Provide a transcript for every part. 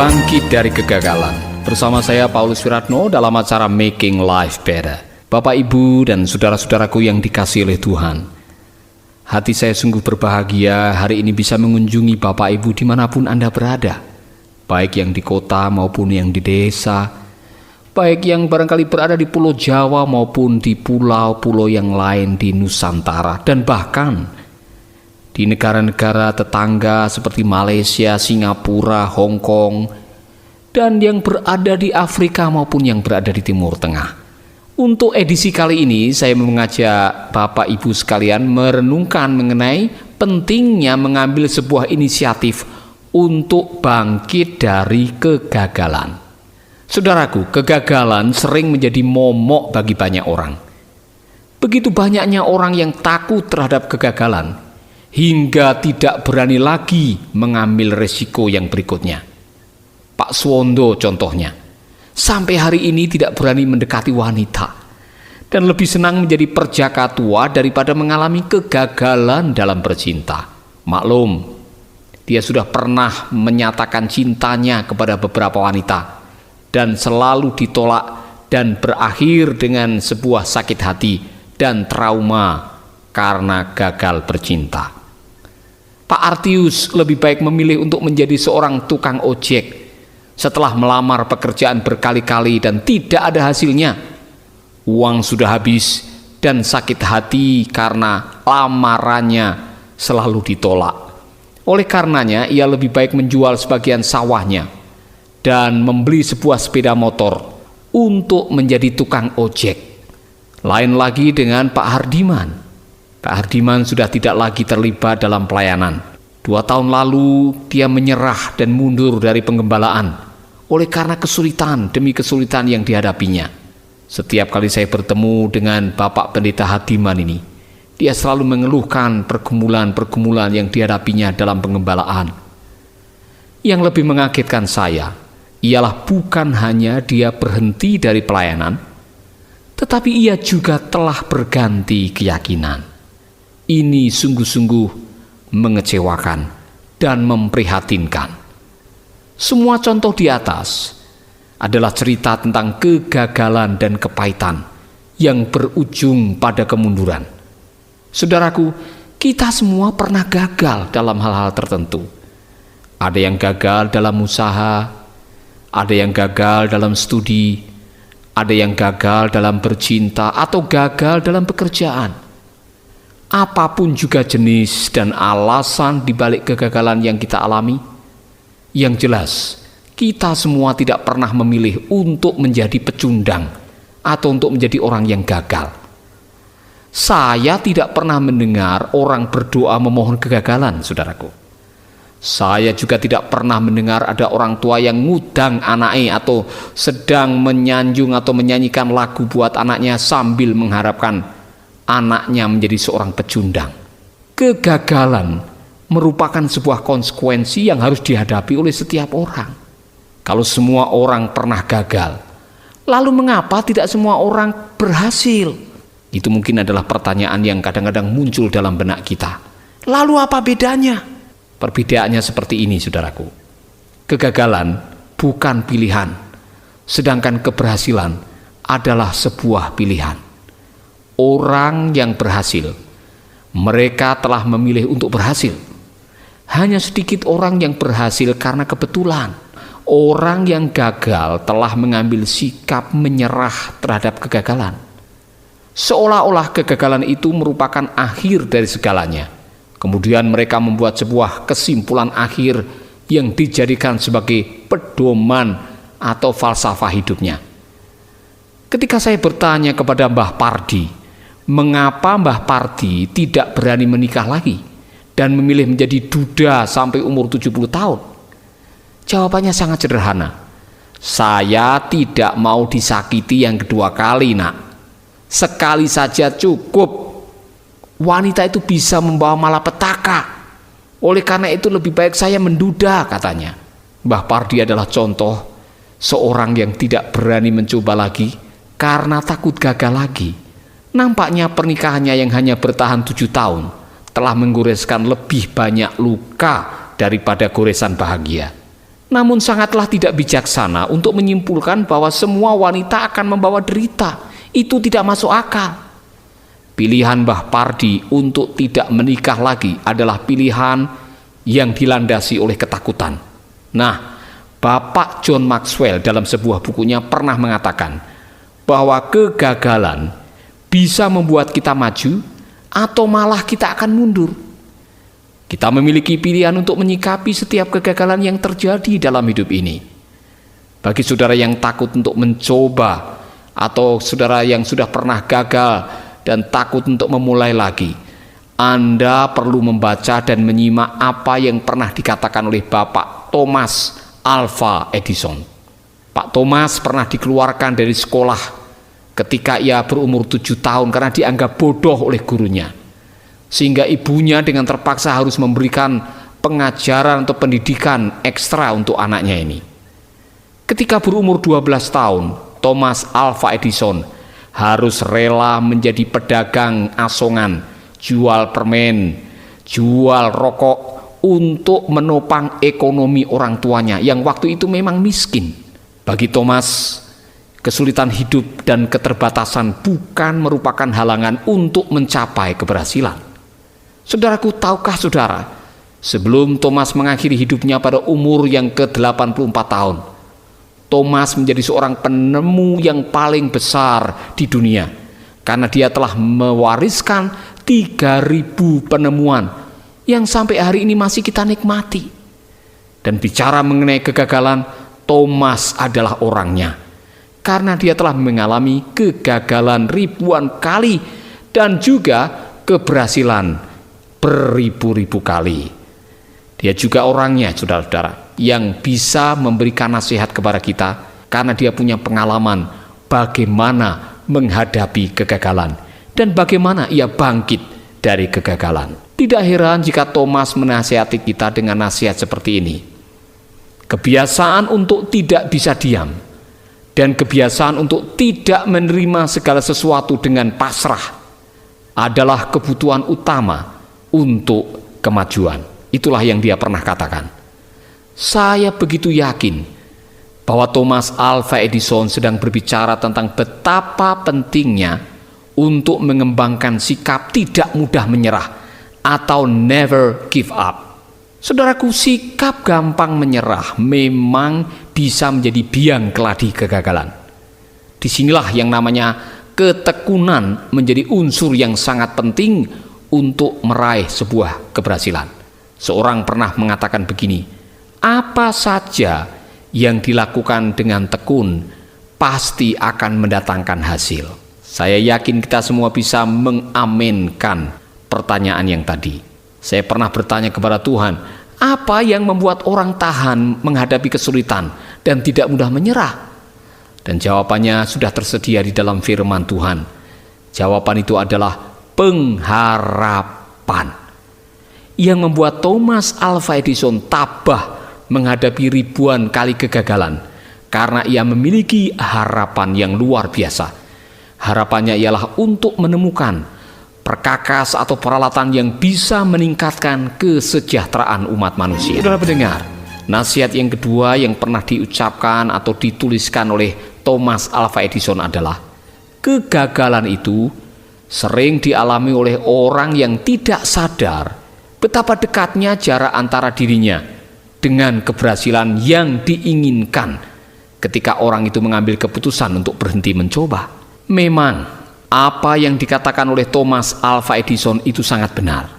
Bangkit dari kegagalan. Bersama saya Paulus Wiratno dalam acara Making Life Better. Bapak, Ibu, dan saudara-saudaraku yang dikasihi oleh Tuhan, hati saya sungguh berbahagia hari ini bisa mengunjungi Bapak Ibu dimanapun Anda berada, baik yang di kota maupun yang di desa, baik yang barangkali berada di Pulau Jawa maupun di pulau-pulau yang lain di Nusantara, dan bahkan di negara-negara tetangga seperti Malaysia, Singapura, Hong Kong, dan yang berada di Afrika maupun yang berada di Timur Tengah. Untuk edisi kali ini saya mengajak Bapak Ibu sekalian merenungkan mengenai pentingnya mengambil sebuah inisiatif untuk bangkit dari kegagalan. Saudaraku, kegagalan sering menjadi momok bagi banyak orang. Begitu banyaknya orang yang takut terhadap kegagalan hingga tidak berani lagi mengambil resiko yang berikutnya. Pak Suwondo contohnya, sampai hari ini tidak berani mendekati wanita dan lebih senang menjadi perjaka tua daripada mengalami kegagalan dalam bercinta. Maklum, dia sudah pernah menyatakan cintanya kepada beberapa wanita dan selalu ditolak dan berakhir dengan sebuah sakit hati dan trauma karena gagal bercinta. Pak Artius lebih baik memilih untuk menjadi seorang tukang ojek setelah melamar pekerjaan berkali-kali dan tidak ada hasilnya. Uang sudah habis dan sakit hati karena lamarannya selalu ditolak. Oleh karenanya ia lebih baik menjual sebagian sawahnya dan membeli sebuah sepeda motor untuk menjadi tukang ojek. Lain lagi dengan Pak Hardiman. Pak Hardiman sudah tidak lagi terlibat dalam pelayanan. 2 tahun lalu dia menyerah dan mundur dari penggembalaan oleh karena kesulitan demi kesulitan yang dihadapinya. Setiap kali saya bertemu dengan Bapak Pendeta Hardiman ini, dia selalu mengeluhkan pergumulan-pergumulan yang dihadapinya dalam penggembalaan. Yang lebih mengagetkan saya ialah bukan hanya dia berhenti dari pelayanan, tetapi ia juga telah berganti keyakinan. Ini sungguh-sungguh mengecewakan dan memprihatinkan. Semua contoh di atas adalah cerita tentang kegagalan dan kepahitan yang berujung pada kemunduran. Saudaraku, kita semua pernah gagal dalam hal-hal tertentu. Ada yang gagal dalam usaha, ada yang gagal dalam studi, ada yang gagal dalam bercinta, atau gagal dalam pekerjaan. Apapun juga jenis dan alasan di balik kegagalan yang kita alami, yang jelas kita semua tidak pernah memilih untuk menjadi pecundang atau untuk menjadi orang yang gagal. Saya tidak pernah mendengar orang berdoa memohon kegagalan, saudaraku. Saya juga tidak pernah mendengar ada orang tua yang ngudang anaknya atau sedang menyanjung atau menyanyikan lagu buat anaknya sambil mengharapkan anaknya menjadi seorang pecundang. Kegagalan merupakan sebuah konsekuensi yang harus dihadapi oleh setiap orang. Kalau semua orang pernah gagal, lalu mengapa tidak semua orang berhasil? Itu mungkin adalah pertanyaan yang kadang-kadang muncul dalam benak kita. Lalu apa bedanya? Perbedaannya seperti ini, saudaraku. Kegagalan bukan pilihan, sedangkan keberhasilan adalah sebuah pilihan. Orang yang berhasil, mereka telah memilih untuk berhasil. Hanya sedikit orang yang berhasil karena kebetulan. Orang yang gagal telah mengambil sikap menyerah terhadap kegagalan. Seolah-olah kegagalan itu merupakan akhir dari segalanya. Kemudian mereka membuat sebuah kesimpulan akhir yang dijadikan sebagai pedoman atau falsafah hidupnya. Ketika saya bertanya kepada Mbah Pardi, mengapa Mbah Pardi tidak berani menikah lagi dan memilih menjadi duda sampai umur 70 tahun? Jawabannya sangat sederhana. Saya tidak mau disakiti yang kedua kali, nak. Sekali saja cukup. Wanita itu bisa membawa malapetaka. Oleh karena itu lebih baik saya menduda, katanya. Mbah Pardi adalah contoh seorang yang tidak berani mencoba lagi karena takut gagal lagi. Nampaknya pernikahannya yang hanya bertahan 7 tahun telah menggoreskan lebih banyak luka daripada goresan bahagia. namun sangatlah tidak bijaksana untuk menyimpulkan bahwa semua wanita akan membawa derita. Itu tidak masuk akal. Pilihan Mbah Pardi untuk tidak menikah lagi adalah pilihan yang dilandasi oleh ketakutan. Nah, Bapak John Maxwell dalam sebuah bukunya pernah mengatakan bahwa kegagalan bisa membuat kita maju atau malah kita akan mundur. Kita memiliki pilihan untuk menyikapi setiap kegagalan yang terjadi dalam hidup ini. Bagi saudara yang takut untuk mencoba, atau saudara yang sudah pernah gagal dan takut untuk memulai lagi, Anda perlu membaca dan menyimak apa yang pernah dikatakan oleh Bapak Thomas Alva Edison. Pak Thomas pernah dikeluarkan dari sekolah ketika ia berumur 7 tahun karena dianggap bodoh oleh gurunya. Sehingga ibunya dengan terpaksa harus memberikan pengajaran atau pendidikan ekstra untuk anaknya ini. Ketika berumur 12 tahun, Thomas Alva Edison harus rela menjadi pedagang asongan, jual permen, jual rokok untuk menopang ekonomi orang tuanya yang waktu itu memang miskin. Bagi Thomas, kesulitan hidup dan keterbatasan bukan merupakan halangan untuk mencapai keberhasilan. Saudaraku, tahukah saudara, sebelum Thomas mengakhiri hidupnya pada umur yang ke-84 tahun, Thomas menjadi seorang penemu yang paling besar di dunia karena dia telah mewariskan 3.000 penemuan yang sampai hari ini masih kita nikmati. Dan bicara mengenai kegagalan, Thomas adalah orangnya karena dia telah mengalami kegagalan ribuan kali dan juga keberhasilan beribu-ribu kali. Dia juga orangnya, saudara-saudara, yang bisa memberikan nasihat kepada kita karena dia punya pengalaman bagaimana menghadapi kegagalan dan bagaimana ia bangkit dari kegagalan. Tidak heran jika Thomas menasihati kita dengan nasihat seperti ini. Kebiasaan untuk tidak bisa diam dan kebiasaan untuk tidak menerima segala sesuatu dengan pasrah adalah kebutuhan utama untuk kemajuan. Itulah yang dia pernah katakan. Saya begitu yakin bahwa Thomas Alva Edison sedang berbicara tentang betapa pentingnya untuk mengembangkan sikap tidak mudah menyerah atau never give up. Saudaraku, sikap gampang menyerah memang bisa menjadi biang keladi kegagalan. Disinilah yang namanya ketekunan menjadi unsur yang sangat penting untuk meraih sebuah keberhasilan. Seorang pernah mengatakan begini, apa saja yang dilakukan dengan tekun pasti akan mendatangkan hasil. Saya yakin kita semua bisa mengaminkan pertanyaan yang tadi. Saya pernah bertanya kepada Tuhan, apa yang membuat orang tahan menghadapi kesulitan dan tidak mudah menyerah? Dan jawabannya sudah tersedia di dalam firman Tuhan. Jawaban itu adalah pengharapan. Yang membuat Thomas Alva Edison tabah menghadapi ribuan kali kegagalan karena ia memiliki harapan yang luar biasa. Harapannya ialah untuk menemukan perkakas atau peralatan yang bisa meningkatkan kesejahteraan umat manusia. Saudara pendengar, nasihat yang kedua yang pernah diucapkan atau dituliskan oleh Thomas Alva Edison adalah kegagalan itu sering dialami oleh orang yang tidak sadar betapa dekatnya jarak antara dirinya dengan keberhasilan yang diinginkan ketika orang itu mengambil keputusan untuk berhenti mencoba. Memang apa yang dikatakan oleh Thomas Alva Edison itu sangat benar.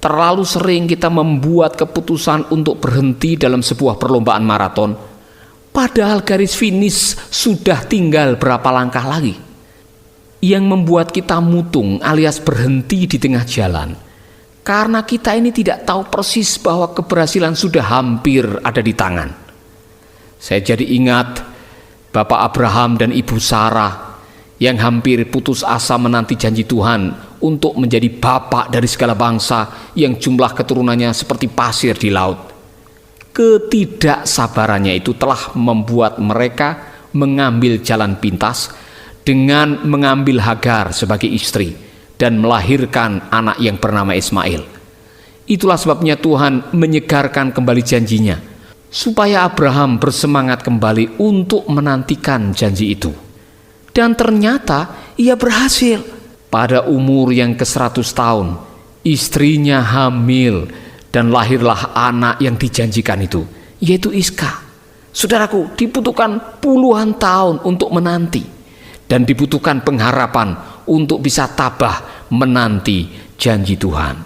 Terlalu sering kita membuat keputusan untuk berhenti dalam sebuah perlombaan maraton, padahal garis finish sudah tinggal berapa langkah lagi. Yang membuat kita mutung alias berhenti di tengah jalan karena kita ini tidak tahu persis bahwa keberhasilan sudah hampir ada di tangan. Saya jadi ingat Bapak Abraham dan Ibu Sarah yang hampir putus asa menanti janji Tuhan untuk menjadi bapak dari segala bangsa yang jumlah keturunannya seperti pasir di laut. Ketidaksabarannya itu telah membuat mereka mengambil jalan pintas dengan mengambil Hagar sebagai istri dan melahirkan anak yang bernama Ismail. Itulah sebabnya Tuhan menyegarkan kembali janjinya supaya Abraham bersemangat kembali untuk menantikan janji itu. Dan ternyata ia berhasil. Pada umur yang ke-100 tahun, istrinya hamil dan lahirlah anak yang dijanjikan itu, yaitu Iska. Saudaraku, dibutuhkan puluhan tahun untuk menanti, dan dibutuhkan pengharapan untuk bisa tabah menanti janji Tuhan.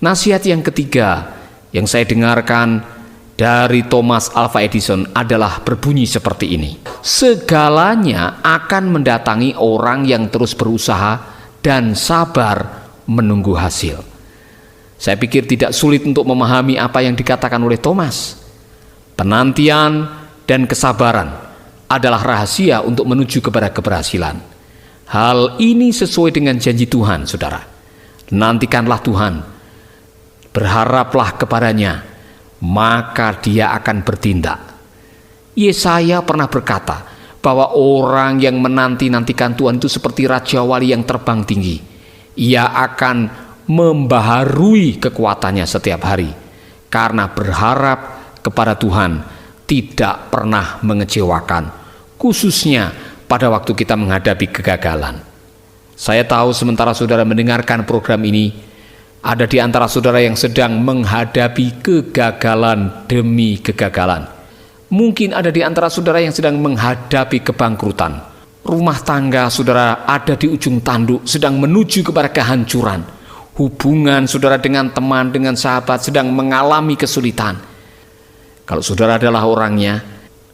Nasihat yang ketiga yang saya dengarkan dari Thomas Alva Edison adalah berbunyi seperti ini: segalanya akan mendatangi orang yang terus berusaha dan sabar menunggu hasil. Saya pikir tidak sulit untuk memahami apa yang dikatakan oleh Thomas. Penantian dan kesabaran adalah rahasia untuk menuju kepada keberhasilan. Hal ini sesuai dengan janji Tuhan, saudara. Nantikanlah Tuhan, berharaplah kepadanya, maka dia akan bertindak. Yesaya pernah berkata bahwa orang yang menanti-nantikan Tuhan itu seperti raja wali yang terbang tinggi. Ia akan membaharui kekuatannya setiap hari, karena berharap kepada Tuhan tidak pernah mengecewakan, khususnya pada waktu kita menghadapi kegagalan. Saya tahu sementara saudara mendengarkan program ini, ada di antara saudara yang sedang menghadapi kegagalan demi kegagalan. Mungkin ada di antara saudara yang sedang menghadapi kebangkrutan. Rumah tangga saudara ada di ujung tanduk, sedang menuju kepada kehancuran. Hubungan saudara dengan teman, dengan sahabat sedang mengalami kesulitan. Kalau saudara adalah orangnya,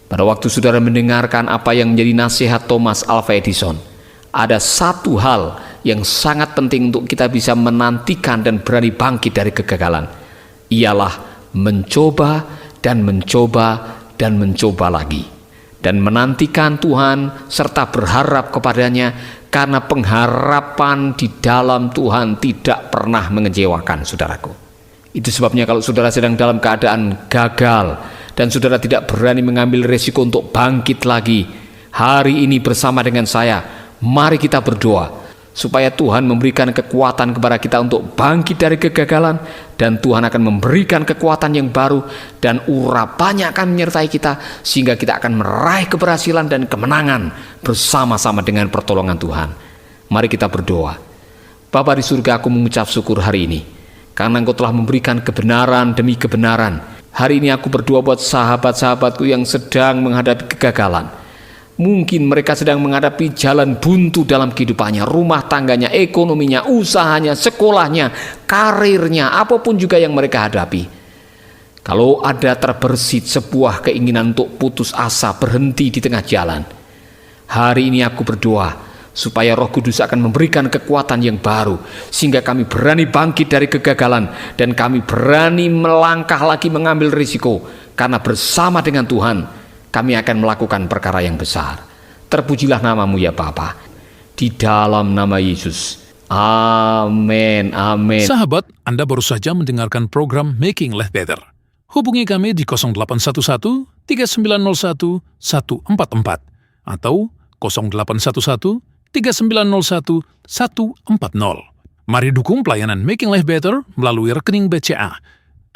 pada waktu saudara mendengarkan apa yang menjadi nasihat Thomas Alva Edison, ada satu hal yang sangat penting untuk kita bisa menantikan dan berani bangkit dari kegagalan, ialah mencoba dan mencoba dan mencoba lagi, dan menantikan Tuhan serta berharap kepadanya, karena pengharapan di dalam Tuhan tidak pernah mengecewakan, saudaraku. Itu sebabnya kalau saudara sedang dalam keadaan gagal dan saudara tidak berani mengambil resiko untuk bangkit lagi, hari ini bersama dengan saya, mari kita berdoa supaya Tuhan memberikan kekuatan kepada kita untuk bangkit dari kegagalan, dan Tuhan akan memberikan kekuatan yang baru dan urapannya akan menyertai kita sehingga kita akan meraih keberhasilan dan kemenangan bersama-sama dengan pertolongan Tuhan. Mari kita berdoa. Bapa di surga, aku mengucap syukur hari ini karena Engkau telah memberikan kebenaran demi kebenaran. Hari ini aku berdoa buat sahabat-sahabatku yang sedang menghadapi kegagalan. Mungkin mereka sedang menghadapi jalan buntu dalam kehidupannya, rumah tangganya, ekonominya, usahanya, sekolahnya, karirnya, apapun juga yang mereka hadapi. Kalau ada terbersit sebuah keinginan untuk putus asa, berhenti di tengah jalan, hari ini aku berdoa supaya Roh Kudus akan memberikan kekuatan yang baru, sehingga kami berani bangkit dari kegagalan, dan kami berani melangkah lagi mengambil risiko, karena bersama dengan Tuhan kami akan melakukan perkara yang besar. Terpujilah namamu ya Bapa, di dalam nama Yesus. Amin, amin. Sahabat, Anda baru saja mendengarkan program Making Life Better. Hubungi kami di 0811 3901 144 atau 0811 3901 140. Mari dukung pelayanan Making Life Better melalui rekening BCA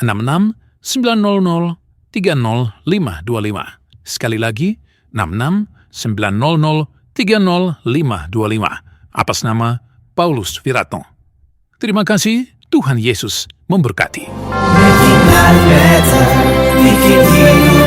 66 900 30525. Sekali lagi, 66 900 30525. Atas nama Paulus Wiratno. Terima kasih, Tuhan Yesus memberkati. Making life better, making you